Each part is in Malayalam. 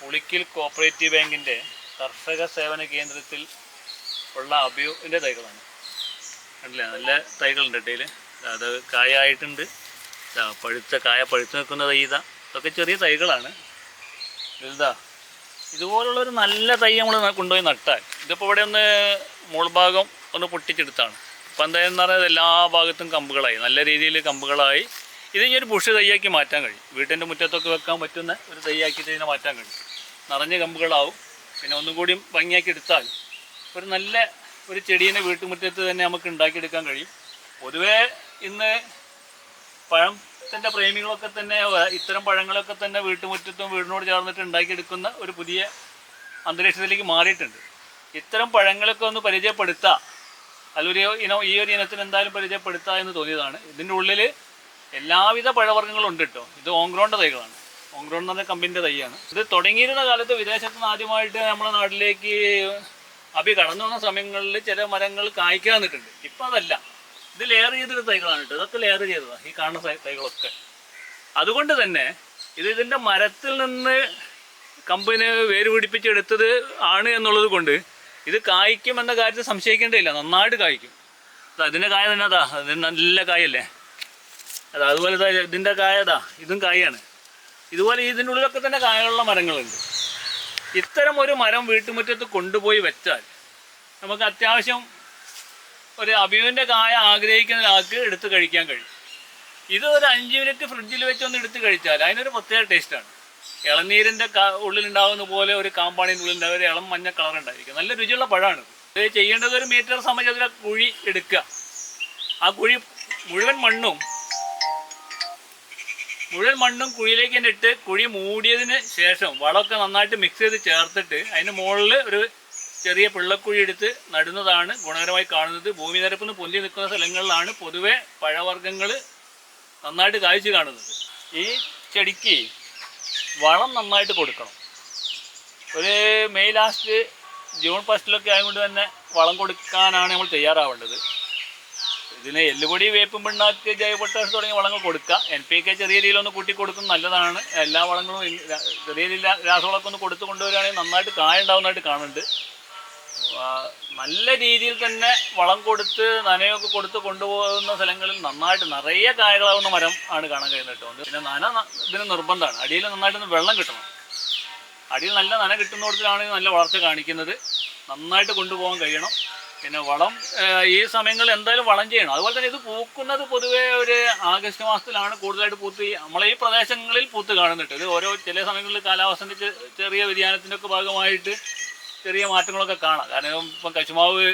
ഉളിക്കൽ കോപ്പറേറ്റീവ് ബാങ്കിൻ്റെ കർഷക സേവന കേന്ദ്രത്തിൽ ഉള്ള അബിയുവിൻ്റെ തൈകളാണ്. കണ്ടില്ലേ, നല്ല തൈകളുണ്ട് ഇടയിൽ. അത് കായായിട്ടുണ്ട്. പഴുത്ത് നിൽക്കുന്ന തൈ ഇതൊക്കെ ചെറിയ തൈകളാണ്. ഇതാ ഇതുപോലുള്ളൊരു നല്ല തൈ നമ്മൾ കൊണ്ടുപോയി നട്ടാൽ, ഇതിപ്പോൾ ഇവിടെ ഒന്ന് മുൾഭാഗം ഒന്ന് പൊട്ടിച്ചെടുത്താണ്. ഇപ്പം എന്തായെന്ന് പറഞ്ഞാൽ എല്ലാ ഭാഗത്തും കമ്പുകളായി, നല്ല രീതിയിൽ കമ്പുകളായി. ഇത് ഇനി ഒരു ബുഷ് തൈയാക്കി മാറ്റാൻ കഴിയും. വീട്ടിൻ്റെ മുറ്റത്തൊക്കെ വെക്കാൻ പറ്റുന്ന ഒരു തൈയാക്കിയിട്ട് ഇതിനെ മാറ്റാൻ കഴിയും. നിറഞ്ഞ കമ്പുകളാവും. പിന്നെ ഒന്നും കൂടി ഭംഗിയാക്കി എടുത്താൽ ഒരു നല്ല ഒരു ചെടീനെ വീട്ടുമുറ്റത്ത് തന്നെ നമുക്ക് ഉണ്ടാക്കിയെടുക്കാൻ കഴിയും. പൊതുവേ ഇന്ന് പഴത്തിൻ്റെ പ്രേമികളൊക്കെ തന്നെ ഇത്തരം പഴങ്ങളൊക്കെ തന്നെ വീട്ടുമുറ്റത്തും വീടിനോട് ചേർന്നിട്ട് ഉണ്ടാക്കിയെടുക്കുന്ന ഒരു പുതിയ അന്തരീക്ഷത്തിലേക്ക് മാറിയിട്ടുണ്ട്. ഇത്തരം പഴങ്ങളൊക്കെ ഒന്ന് പരിചയപ്പെടുത്താം, അതൊരു ഈ ഒരു ഇനത്തിന് എന്തായാലും പരിചയപ്പെടുത്തുക എന്ന് തോന്നിയതാണ്. ഇതിൻ്റെ ഉള്ളിൽ എല്ലാവിധ പഴവർഗ്ഗങ്ങളും ഉണ്ട് കേട്ടോ. ഇത് ഓങ്ക്രോണിൻ്റെ തൈകളാണ്. ഓങ്ക്രോൺ എന്ന് പറഞ്ഞ കമ്പനിൻ്റെ തൈയാണ്. ഇത് തുടങ്ങിയിരുന്ന കാലത്ത് വിദേശത്ത് നിന്ന് ആദ്യമായിട്ട് നമ്മുടെ നാട്ടിലേക്ക് അബി കടന്നു വന്ന സമയങ്ങളിൽ ചില മരങ്ങൾ കായ്ക്കാൻ വന്നിട്ടുണ്ട്. ഇപ്പം അതല്ല, ഇത് ലെയർ ചെയ്തൊരു തൈകളാണ് കേട്ടോ. ഇതൊക്കെ ലെയർ ചെയ്തതാണ് ഈ കാണുന്ന തൈകളൊക്കെ. അതുകൊണ്ട് തന്നെ ഇതിൻ്റെ മരത്തിൽ നിന്ന് കമ്പനി വേര് പിടിപ്പിച്ചെടുത്തത് ആണ് എന്നുള്ളത് കൊണ്ട് ഇത് കായ്ക്കും എന്ന കാര്യത്തിൽ സംശയിക്കേണ്ടതില്ല. നന്നായിട്ട് കായ്ക്കും. അതിൻ്റെ കായ തന്നെ അതാ, അതിന് നല്ല കായല്ലേ അതുപോലെ ഇതിൻ്റെ കായ ഇതും കായാണ്. ഇതുപോലെ ഇതിൻ്റെ ഉള്ളിലൊക്കെ തന്നെ കായുള്ള മരങ്ങളുണ്ട്. ഇത്തരം ഒരു മരം വീട്ടുമുറ്റത്ത് കൊണ്ടുപോയി വെച്ചാൽ നമുക്ക് അത്യാവശ്യം ഒരു അബിയുവിൻ്റെ കായ ആഗ്രഹിക്കുന്ന ഒരാൾക്ക് എടുത്ത് കഴിക്കാൻ കഴിയും. ഇത് ഒരു 5 മിനിറ്റ് ഫ്രിഡ്ജിൽ വെച്ചൊന്ന് എടുത്ത് കഴിച്ചാൽ അതിനൊരു പ്രത്യേക ടേസ്റ്റാണ്. ഇളനീരിൻ്റെ ഉള്ളിലുണ്ടാകുന്ന പോലെ ഒരു കാമ്പാണിൻ്റെ ഉള്ളിലുണ്ടാകുന്ന ഒരു ഇളം മഞ്ഞ കളർ ഉണ്ടായിരിക്കും. നല്ല രുചിയുള്ള പഴമാണ്. ഇത് ചെയ്യേണ്ടത് ഒരു മീറ്റർ സമയത്തിൽ കുഴി എടുക്കുക. ആ കുഴി മുഴുവൻ മണ്ണും കുഴിയിലേക്ക് തന്നെ ഇട്ട് കുഴി മൂടിയതിന് ശേഷം വളമൊക്കെ നന്നായിട്ട് മിക്സ് ചെയ്ത് ചേർത്തിട്ട് അതിന് മുകളിൽ ഒരു ചെറിയ പിള്ളക്കുഴി എടുത്ത് നടുന്നതാണ് ഗുണകരമായി കാണുന്നത്. ഭൂമി നിരപ്പിൽ നിന്ന് പൊന്തി നിൽക്കുന്ന സ്ഥലങ്ങളിലാണ് പൊതുവെ പഴവർഗ്ഗങ്ങൾ നന്നായിട്ട് കായ്ച്ചു കാണുന്നത്. ഈ ചെടിക്ക് വളം നന്നായിട്ട് കൊടുക്കണം. ഒരു മെയ് ലാസ്റ്റ് ജൂൺ ഫസ്റ്റിലൊക്കെ ആയതുകൊണ്ട് തന്നെ വളം കൊടുക്കാനാണ് നമ്മൾ തയ്യാറാവേണ്ടത്. ഇതിന് എല്ലുപൊടി, വേപ്പും പിണ്ണാക്ക്, ജൈവപൊട്ടാഷ് തുടങ്ങിയ വളങ്ങൾ കൊടുക്കുക. NPK ചെറിയ രീതിയിലൊന്ന് കൂട്ടി കൊടുക്കുന്നത് നല്ലതാണ്. എല്ലാ വളങ്ങളും ചെറിയ രീതിയിൽ രാസവളമൊക്കെ ഒന്ന് കൊടുത്ത് കൊണ്ടുവരികയാണെങ്കിൽ നന്നായിട്ട് കായ ഉണ്ടാവുന്നതായിട്ട് കാണുന്നുണ്ട്. നല്ല രീതിയിൽ തന്നെ വളം കൊടുത്ത് നനയൊക്കെ കൊടുത്ത് കൊണ്ടുപോകുന്ന സ്ഥലങ്ങളിൽ നന്നായിട്ട് നിറയെ കായകളാവുന്ന മരം ആണ് കാണാൻ കഴിയുന്നത് കേട്ടോ. പിന്നെ ഇതിന് നിർബന്ധമാണ്. അടിയിൽ നന്നായിട്ടൊന്ന് വെള്ളം കിട്ടണം. അടിയിൽ നല്ല നന കിട്ടുന്നിടത്തിലാണ് നല്ല വളർച്ച കാണിക്കുന്നത്. നന്നായിട്ട് കൊണ്ടുപോകാൻ കഴിയണം. പിന്നെ വളം ഈ സമയങ്ങളിൽ എന്തായാലും വളം ചെയ്യണം. അതുപോലെ തന്നെ ഇത് പൂക്കുന്നത് പൊതുവേ ഒരു ആഗസ്റ്റ് മാസത്തിലാണ് കൂടുതലായിട്ട് പൂത്ത് നമ്മളെ ഈ പ്രദേശങ്ങളിൽ പൂത്ത് കാണുന്നുണ്ട്. ഇത് ഓരോ ചില സമയങ്ങളിൽ കാലാവസ്ഥൻ്റെ ചെറിയ വ്യതിയാനത്തിൻ്റെ ഒക്കെ ഭാഗമായിട്ട് ചെറിയ മാറ്റങ്ങളൊക്കെ കാണാം. കാരണം ഇപ്പം കശുമാവ്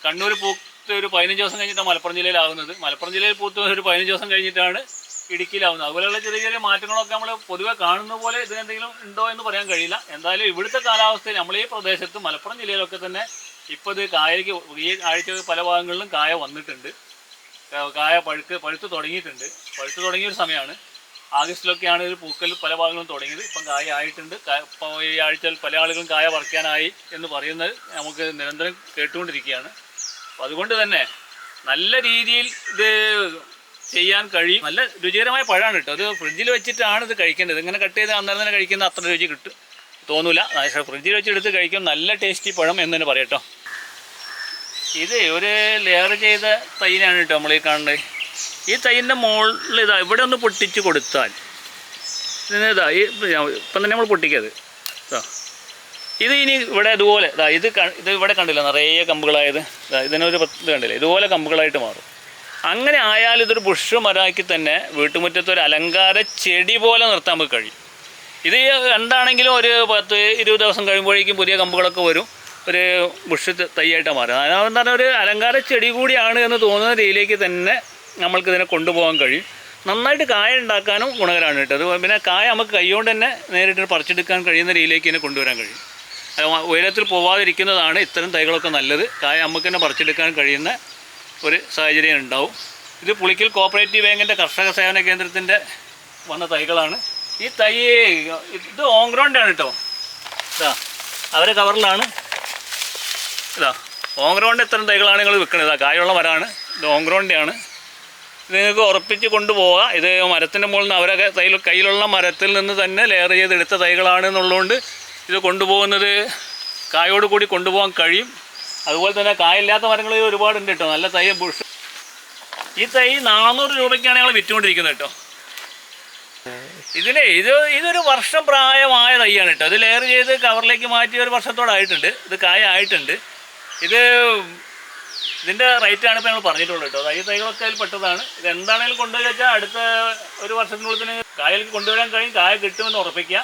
കണ്ണൂർ പൂത്ത് ഒരു 15 ദിവസം കഴിഞ്ഞിട്ടാണ് മലപ്പുറം ജില്ലയിലാവുന്നത്. മലപ്പുറം ജില്ലയിൽ പൂത്ത് ഒരു 15 ദിവസം കഴിഞ്ഞിട്ടാണ് ഇടുക്കിയിലാവുന്നത്. അതുപോലെയുള്ള ചെറിയ ചെറിയ മാറ്റങ്ങളൊക്കെ നമ്മൾ പൊതുവെ കാണുന്ന പോലെ ഇതിനെന്തെങ്കിലും ഉണ്ടോ എന്ന് പറയാൻ കഴിയില്ല. എന്തായാലും ഇവിടുത്തെ കാലാവസ്ഥയിൽ നമ്മൾ ഈ പ്രദേശത്ത് മലപ്പുറം ജില്ലയിലൊക്കെ തന്നെ ഇപ്പോൾ ഇത് കായയ്ക്ക് ഈ ആഴ്ച പല ഭാഗങ്ങളിലും കായ വന്നിട്ടുണ്ട്. കായ പഴുത്ത് തുടങ്ങിയിട്ടുണ്ട്. പഴുത്ത് തുടങ്ങിയൊരു സമയമാണ്. ആഗസ്റ്റിലൊക്കെയാണ് ഒരു പൂക്കൽ പല ഭാഗങ്ങളും തുടങ്ങിയത്. ഇപ്പം കായ ആയിട്ടുണ്ട്. ഇപ്പോൾ ഈ ആഴ്ചയിൽ പല ആളുകളും കായ പറിക്കാനായി എന്ന് പറയുന്നത് നമുക്ക് നിരന്തരം കേട്ടുകൊണ്ടിരിക്കുകയാണ്. അപ്പം അതുകൊണ്ട് തന്നെ നല്ല രീതിയിൽ ഇത് ചെയ്യാൻ കഴിയും. നല്ല രുചികരമായ പഴമാണ് കേട്ടോ. അത് ഫ്രിഡ്ജിൽ വെച്ചിട്ടാണ് ഇത് കഴിക്കേണ്ടത്. ഇങ്ങനെ കട്ട് ചെയ്ത് അന്നേരം തന്നെ കഴിക്കുന്ന അത്ര രുചി തോന്നില്ല. ഫ്രിഡ്ജിൽ വെച്ചെടുത്ത് കഴിക്കും. നല്ല ടേസ്റ്റി പഴം എന്ന് തന്നെ പറയാം കേട്ടോ. ഇത് ഒരു ലെയർ ചെയ്ത തൈനാണ് കേട്ടോ നമ്മൾ ഈ കാണുന്നത്. ഈ തൈൻ്റെ മുകളിൽ ഇവിടെ ഒന്ന് പൊട്ടിച്ച് കൊടുത്താൽ ഇപ്പം തന്നെ നമ്മൾ പൊട്ടിക്കത് ഇത് ഇനി ഇവിടെ ഇതുപോലെ ഇത് ഇവിടെ കണ്ടില്ല നിറയെ കമ്പുകളായത്. ഇതിനൊരു ഇത് കണ്ടില്ല, ഇതുപോലെ കമ്പുകളായിട്ട് മാറും. അങ്ങനെ ആയാൽ ഇതൊരു ബുഷ് മരമാക്കി തന്നെ വീട്ടുമുറ്റത്ത് ഒരു അലങ്കാര ചെടി പോലെ നിർത്താൻ നമുക്ക് കഴിയും. ഇത് എന്താണെങ്കിലും ഒരു 10-20 ദിവസം കഴിയുമ്പോഴേക്കും പുതിയ കമ്പുകളൊക്കെ വരും. ഒരു ബുഷ് തൈയായിട്ട് മാറും. അതെന്ന് പറഞ്ഞാൽ ഒരു അലങ്കാര ചെടി കൂടിയാണ് എന്ന് തോന്നുന്ന രീതിയിലേക്ക് തന്നെ നമ്മൾക്കിതിനെ കൊണ്ടുപോകാൻ കഴിയും. നന്നായിട്ട് കായ ഉണ്ടാക്കാനും ഗുണകരമാണ് കേട്ടോ. അത് പിന്നെ കായ നമുക്ക് കൈകൊണ്ട് തന്നെ നേരിട്ട് പറിച്ചെടുക്കാൻ കഴിയുന്ന രീതിയിലേക്ക് ഇതിനെ കൊണ്ടുവരാൻ കഴിയും. ഉയരത്തിൽ പോവാതിരിക്കുന്നതാണ് ഇത്തരം തൈകളൊക്കെ നല്ലത്. കായ നമുക്ക് തന്നെ പറിച്ചെടുക്കാൻ കഴിയുന്ന ഒരു സാഹചര്യം ഉണ്ടാവും. ഇത് പുളിക്കൽ കോപ്പറേറ്റീവ് ബാങ്കിൻ്റെ കർഷക സേവന കേന്ദ്രത്തിൻ്റെ വന്ന തൈകളാണ്. ഈ തൈ ഇത് ഓങ്ക്രോണിൻ്റെ ആണ് കേട്ടോ. അവരെ കവറിലാണ് ഓങ്ക്രോണിൻ്റെ ഇത്തരം തൈകളാണ് നിങ്ങൾ വിൽക്കുന്നത്. കായുള്ള മരമാണ്. ഇത് ഓങ്ക്രോണിൻ്റെ ആണ്. നിങ്ങൾക്ക് ഉറപ്പിച്ച് കൊണ്ടുപോകാം. ഇത് മരത്തിൻ്റെ മുകളിൽ നിന്ന് അവരെ കയ്യിലുള്ള മരത്തിൽ നിന്ന് തന്നെ ലെയർ ചെയ്തെടുത്ത തൈകളാണെന്നുള്ളതുകൊണ്ട് ഇത് കൊണ്ടുപോകുന്നത് കായോട് കൂടി കൊണ്ടുപോകാൻ കഴിയും. അതുപോലെ തന്നെ കായില്ലാത്ത മരങ്ങൾ ഒരുപാടുണ്ട് കേട്ടോ. നല്ല തൈ ബുഷ്. ഈ തൈ 400 രൂപയ്ക്കാണ് ഞങ്ങൾ വിറ്റുകൊണ്ടിരിക്കുന്നത് കേട്ടോ. ഇതൊരു വർഷം പ്രായമായ തൈയാണ് കേട്ടോ. ഇത് ലെയർ ചെയ്ത് കവറിലേക്ക് മാറ്റി ഒരു വർഷത്തോടായിട്ടുണ്ട്. ഇത് കായ ആയിട്ടുണ്ട്. ഇതിൻ്റെ റേറ്റാണ് ഇപ്പോൾ ഞങ്ങൾ പറഞ്ഞിട്ടുള്ളത് കേട്ടോ. തൈകളൊക്കെ അതിൽ പെട്ടതാണ്. ഇത് എന്താണെങ്കിലും കൊണ്ടുപോയി വെച്ചാൽ അടുത്ത ഒരു വർഷത്തിനുള്ളിൽ തന്നെ കായലേക്ക് കൊണ്ടുവരാൻ കഴിയും. കായ കിട്ടുമെന്ന് ഉറപ്പിക്കുക.